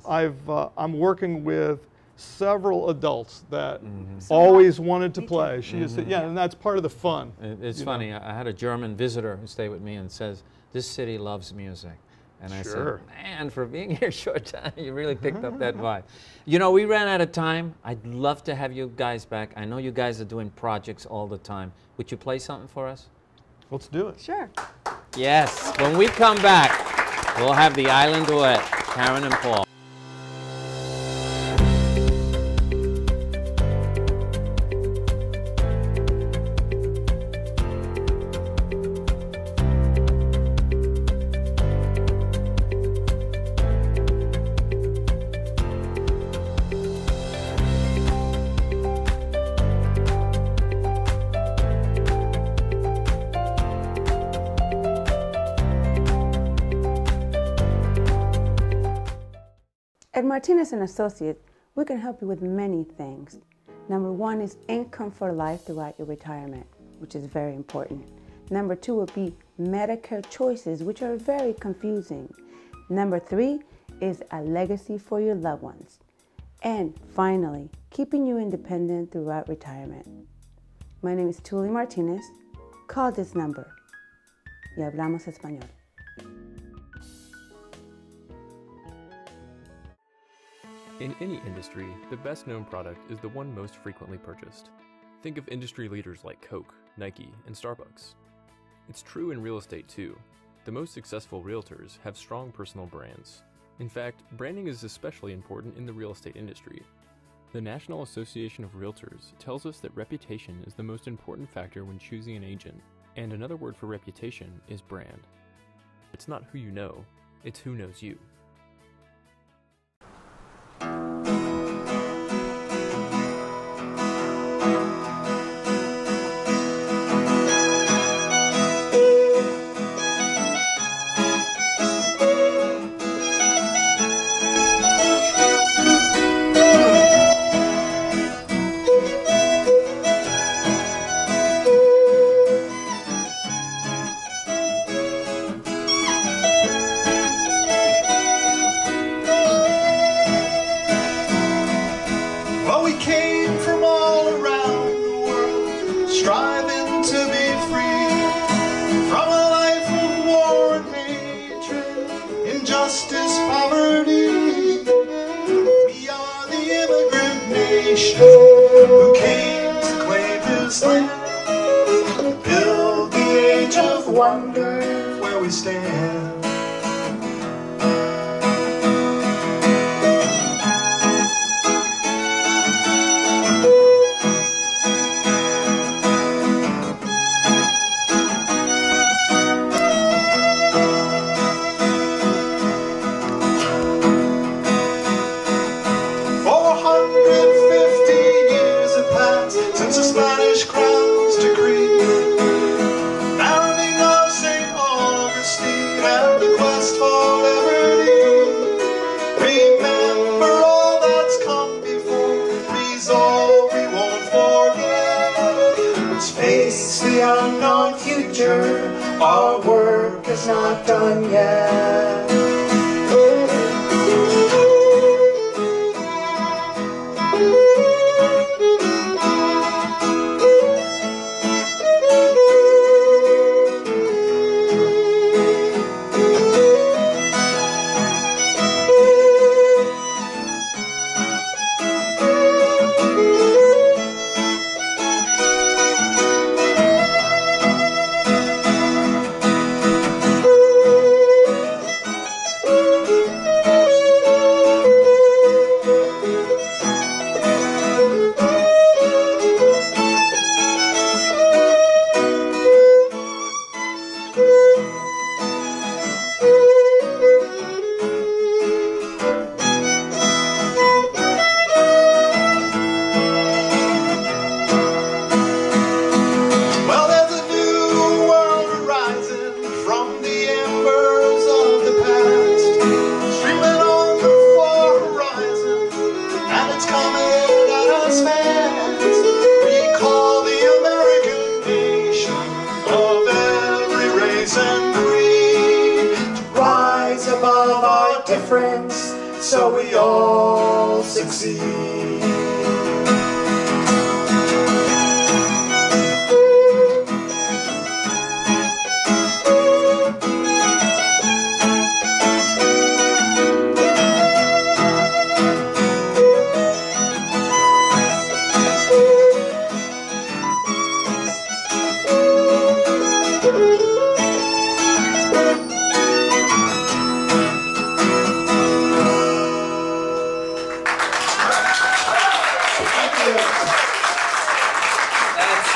I'm working with several adults that always wanted to play. And that's part of the fun. It's funny. I had a German visitor who stayed with me and says, "This city loves music." And I said, "Man, for being here a short time, you really picked up that vibe." We ran out of time. I'd love to have you guys back. I know you guys are doing projects all the time. Would you play something for us? Let's do it. Sure. Yes. When we come back, we'll have the Island Duet, Karen and Paul. Martinez and Associates, we can help you with many things. Number one is income for life throughout your retirement, which is very important. Number two would be Medicare choices, which are very confusing. Number three is a legacy for your loved ones. And finally, keeping you independent throughout retirement. My name is Tuli Martinez. Call this number. Y hablamos español. In any industry, the best known product is the one most frequently purchased. Think of industry leaders like Coke, Nike, and Starbucks. It's true in real estate too. The most successful realtors have strong personal brands. In fact, branding is especially important in the real estate industry. The National Association of Realtors tells us that reputation is the most important factor when choosing an agent, and another word for reputation is brand. It's not who you know, it's who knows you. Injustice, poverty. We are the immigrant nation who came to claim this land, build the age of wonder where we stand. Since the Spanish crown's decree, founding of St. Augustine and the quest for liberty. Remember all that's come before, resolve we won't forget. Let's face the unknown future, our work is not done yet. So we all succeed.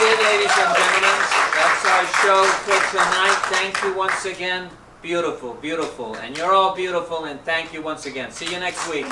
Ladies and gentlemen, that's our show for tonight. Thank you once again. Beautiful, beautiful. And you're all beautiful, and thank you once again. See you next week.